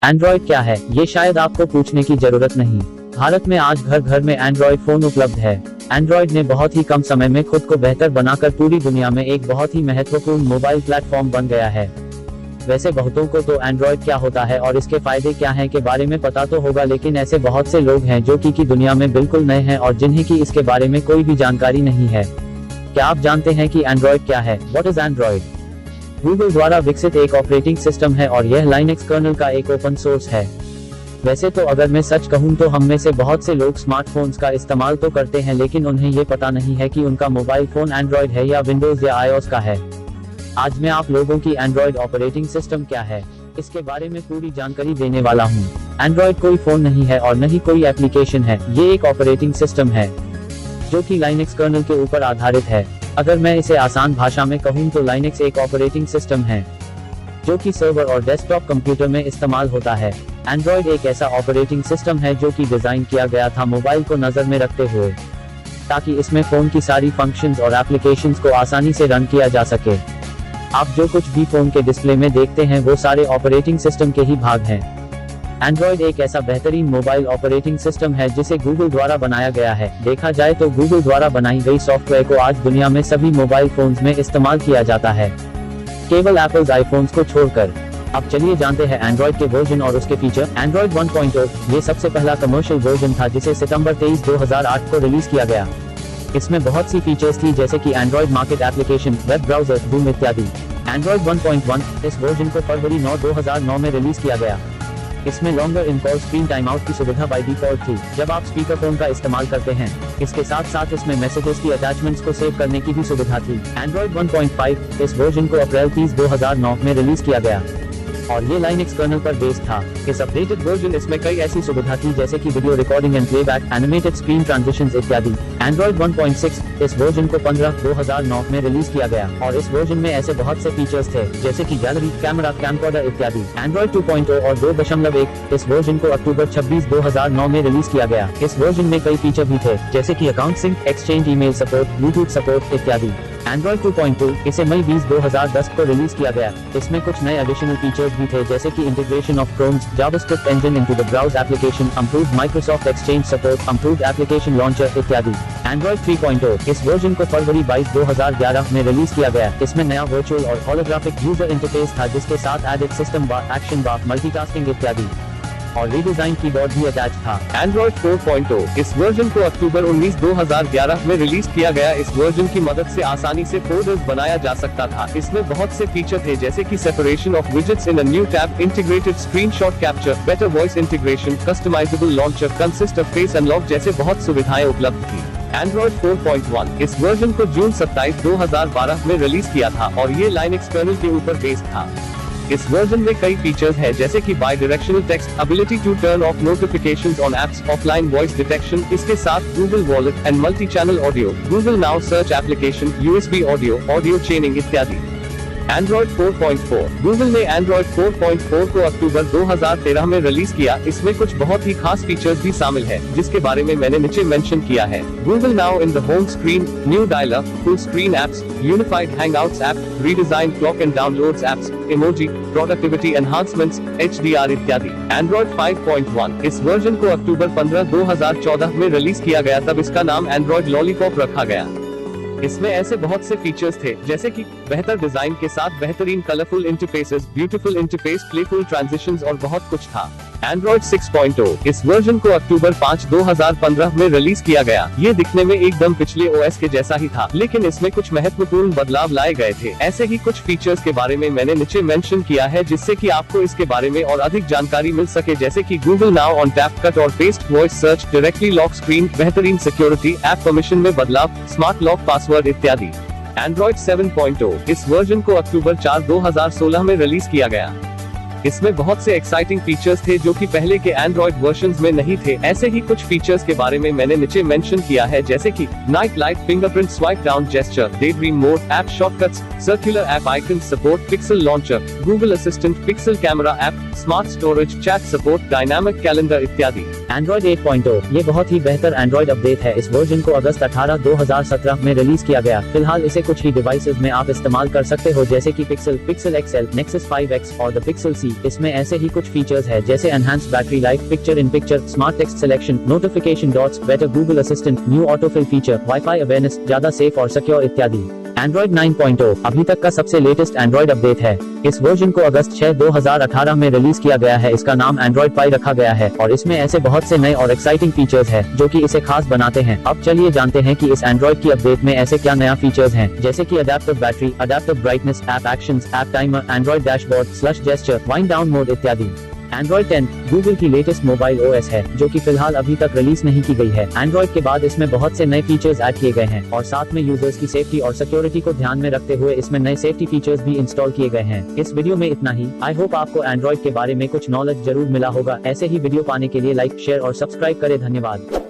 Android क्या है, ये शायद आपको पूछने की जरूरत नहीं। भारत में आज घर घर में एंड्रॉइड फोन उपलब्ध है। एंड्रॉइड ने बहुत ही कम समय में खुद को बेहतर बनाकर पूरी दुनिया में एक बहुत ही महत्वपूर्ण मोबाइल प्लेटफॉर्म बन गया है। वैसे बहुतों को तो एंड्रॉइड क्या होता है और इसके फायदे क्या हैं के बारे में पता तो होगा, लेकिन ऐसे बहुत से लोग हैं जो कि दुनिया में बिल्कुल नए हैं और जिन्हें की इसके बारे में कोई भी जानकारी नहीं है। क्या आप जानते हैं कि एंड्रॉइड क्या है? What is Android? गूगल द्वारा विकसित एक ऑपरेटिंग सिस्टम है और यह लाइनक्स कर्नल का एक ओपन सोर्स है। वैसे तो अगर मैं सच कहूं तो हम में से बहुत से लोग स्मार्टफोन्स का इस्तेमाल तो करते हैं, लेकिन उन्हें ये पता नहीं है कि उनका मोबाइल फोन एंड्रॉइड है या विंडोज या iOS का है। आज मैं आप लोगों की एंड्रॉइड ऑपरेटिंग सिस्टम क्या है, इसके बारे में पूरी जानकारी देने वाला हूँ। एंड्रॉइड कोई फोन नहीं है और न ही कोई एप्लीकेशन है, ये एक ऑपरेटिंग सिस्टम है जो कि लाइनक्स कर्नल के ऊपर आधारित है। अगर मैं इसे आसान भाषा में कहूँ तो लाइनक्स एक ऑपरेटिंग सिस्टम है जो कि सर्वर और डेस्कटॉप कंप्यूटर में इस्तेमाल होता है। एंड्रॉइड एक ऐसा ऑपरेटिंग सिस्टम है जो कि डिजाइन किया गया था मोबाइल को नजर में रखते हुए, ताकि इसमें फोन की सारी फंक्शंस और एप्लीकेशंस को आसानी से रन किया जा सके। आप जो कुछ भी फोन के डिस्प्ले में देखते हैं वो सारे ऑपरेटिंग सिस्टम के ही भाग हैं। एंड्रॉइड एक ऐसा बेहतरीन मोबाइल ऑपरेटिंग सिस्टम है जिसे गूगल द्वारा बनाया गया है। देखा जाए तो गूगल द्वारा बनाई गई सॉफ्टवेयर को आज दुनिया में सभी मोबाइल फोन्स में इस्तेमाल किया जाता है, केवल एप्पल्स आईफोन्स को छोड़कर। अब चलिए जानते हैं एंड्रॉइड के वर्जन और उसके फीचर। एंड्रॉइड 1.0 ये सबसे पहला कमर्शियल वर्जन था जिसे सितंबर 23, 2008 को रिलीज किया गया। इसमें बहुत सी फीचर्स थी जैसे कि Android market application, web browser, zoom इत्यादि। एंड्रॉइड 1.1 इस वर्जन को फरवरी 9, 2009 में रिलीज किया गया। इसमें longer in call screen time out की सुविधा बाय डिफॉल्ट थी जब आप स्पीकर फोन का इस्तेमाल करते हैं। इसके साथ साथ इसमें मैसेजेस की अटैचमेंट्स को सेव करने की भी सुविधा थी। एंड्रॉइड 1.5 इस वर्जन को अप्रैल 30, 2009 में रिलीज किया गया और ये लाइनक्स कर्नल पर बेस्ड था। इस अपडेटेड वर्जन इसमें कई ऐसी सुविधा थी जैसे कि video recording and playback, animated screen transitions इत्यादि। एंड्रॉइड 1.6 इस वर्जन को 15, 2009 में रिलीज किया गया और इस वर्जन में ऐसे बहुत से फीचर्स थे जैसे कि गैलरी, कैमरा, कैमकॉर्डर इत्यादि। एंड्रॉइड 2.0 और 2.1 इस वर्जन को अक्टूबर 26, 2009 में रिलीज किया गया। इस वर्जन में कई फीचर भी थे जैसे कि account sync, Exchange, email support, Bluetooth support इत्यादि। एंड्रॉइड 2.2 इसे मई 20, 2010 को रिलीज किया गया। इसमें कुछ नए एडिशनल फीचर्स भी थे जैसे कि integration of Chrome's, JavaScript engine into the browse application, improved Microsoft Exchange support, improved application launcher इत्यादि। एंड्रॉइड 3.0 इस वर्जन को फरवरी 22, 2011 में रिलीज किया गया। इसमें नया वर्चुअल और होलोग्राफिक यूजर इंटरफेस था जिसके साथ एडेड सिस्टम बार, एक्शन बार, मल्टीटास्किंग इत्यादि और रीडिजाइन कीबोर्ड भी अटैच था। एंड्रॉइड 4.0 इस वर्जन को अक्टूबर 19, 2011 में रिलीज किया गया। इस वर्जन की मदद से आसानी से फोल्डर्स बनाया जा सकता था। इसमें बहुत से फीचर थे जैसे कि separation of widgets in a new tab, integrated screenshot capture, better voice integration, customisable launcher, consist of face unlock जैसे बहुत सुविधाएं उपलब्ध थी। एंड्रॉइड 4.1 इस वर्जन को जून 27, 2012 में रिलीज किया था और ये लाइनक्स कर्नल के ऊपर बेस्ड था। इस वर्जन में कई फीचर्स हैं जैसे कि bidirectional text, ability to turn off notifications on apps, offline voice detection, इसके साथ Google Wallet and multi channel audio, Google Now search application, USB audio, audio chaining इत्यादि। एंड्रॉइड 4.4 गूगल ने Android 4.4 को अक्टूबर 2013 में release किया। इसमें कुछ बहुत ही खास फीचर्स भी शामिल है जिसके बारे में मैंने नीचे मेंशन किया है। Google now in the home screen, new dialer, full screen apps, unified Hangouts app, redesign clock and downloads apps, emoji, productivity enhancements, HDR इत्यादि। एंड्रॉइड 5.1 इस वर्जन को अक्टूबर 15, 2014 में रिलीज किया गया, तब इसका नाम एंड्रॉइड लॉलीपॉप रखा गया। इसमें ऐसे बहुत से फीचर्स थे जैसे कि बेहतर डिजाइन के साथ बेहतरीन colourful interfaces, beautiful interface, playful transitions और बहुत कुछ था। एंड्रॉइड 6.0 इस वर्जन को अक्टूबर 5, 2015 में रिलीज किया गया। ये दिखने में एकदम पिछले OS के जैसा ही था, लेकिन इसमें कुछ महत्वपूर्ण बदलाव लाए गए थे। ऐसे ही कुछ फीचर्स के बारे में मैंने नीचे मेंशन किया है जिससे कि आपको इसके बारे में और अधिक जानकारी मिल सके, जैसे कि Google now on tap, cut और paste, voice search, directly lock screen, बेहतरीन सिक्योरिटी, ऐप परमिशन में बदलाव, स्मार्ट लॉक पासवर्ड इत्यादि। एंड्रॉइड 7.0 इस वर्जन को अक्टूबर 4, 2016 में रिलीज किया गया। इसमें बहुत से एक्साइटिंग फीचर्स थे जो कि पहले के एंड्रॉइड वर्जन्स में नहीं थे। ऐसे ही कुछ फीचर्स के बारे में मैंने नीचे मेंशन किया है जैसे कि night light, fingerprint swipe down gesture, daydream mode, app shortcuts, circular app icon support, Pixel launcher, Google assistant, Pixel camera app, smart storage, chat support, dynamic calendar इत्यादि। एंड्रॉइड 8.0 ये बहुत ही बेहतर एंड्रॉइड अपडेट है। इस वर्जन को अगस्त 18, 2017 में release किया गया। फिलहाल इसे कुछ ही डिवाइसेस में आप इस्तेमाल कर सकते हो, जैसे कि pixel, pixel XL, Nexus 5X और द पिक्सल C। इसमें ऐसे ही कुछ फीचर्स है जैसे enhanced battery life, picture in picture, smart text selection, notification dots, better Google assistant, new autofill feature, wifi awareness, ज्यादा सेफ और सिक्योर इत्यादि। एंड्रॉइड 9.0 अभी तक का सबसे लेटेस्ट एंड्रॉइड अपडेट है। इस वर्जन को अगस्त 6, 2018 में रिलीज किया गया है। इसका नाम एंड्रॉइड पाई रखा गया है और इसमें ऐसे बहुत से नए और एक्साइटिंग फीचर्स हैं जो कि इसे खास बनाते हैं। अब चलिए जानते हैं कि इस एंड्रॉइड की अपडेट में ऐसे क्या नया फीचर्स हैं, जैसे कि adaptive battery, adaptive brightness, app actions, app timer, Android dashboard, slush gesture, wind down mode इत्यादि। एंड्रॉइड 10 गूगल की लेटेस्ट मोबाइल OS है जो कि फिलहाल अभी तक रिलीज नहीं की गई है। एंड्रॉइड के बाद इसमें बहुत से नए फीचर्स ऐड किए गए हैं और साथ में यूजर्स की सेफ्टी और सिक्योरिटी को ध्यान में रखते हुए इसमें नए सेफ्टी फीचर्स भी इंस्टॉल किए गए हैं। इस वीडियो में इतना ही। आई होप आपको एंड्रॉइड के बारे में कुछ नॉलेज जरूर मिला होगा। ऐसे ही वीडियो पाने के लिए लाइक, शेयर और सब्सक्राइब करें। धन्यवाद।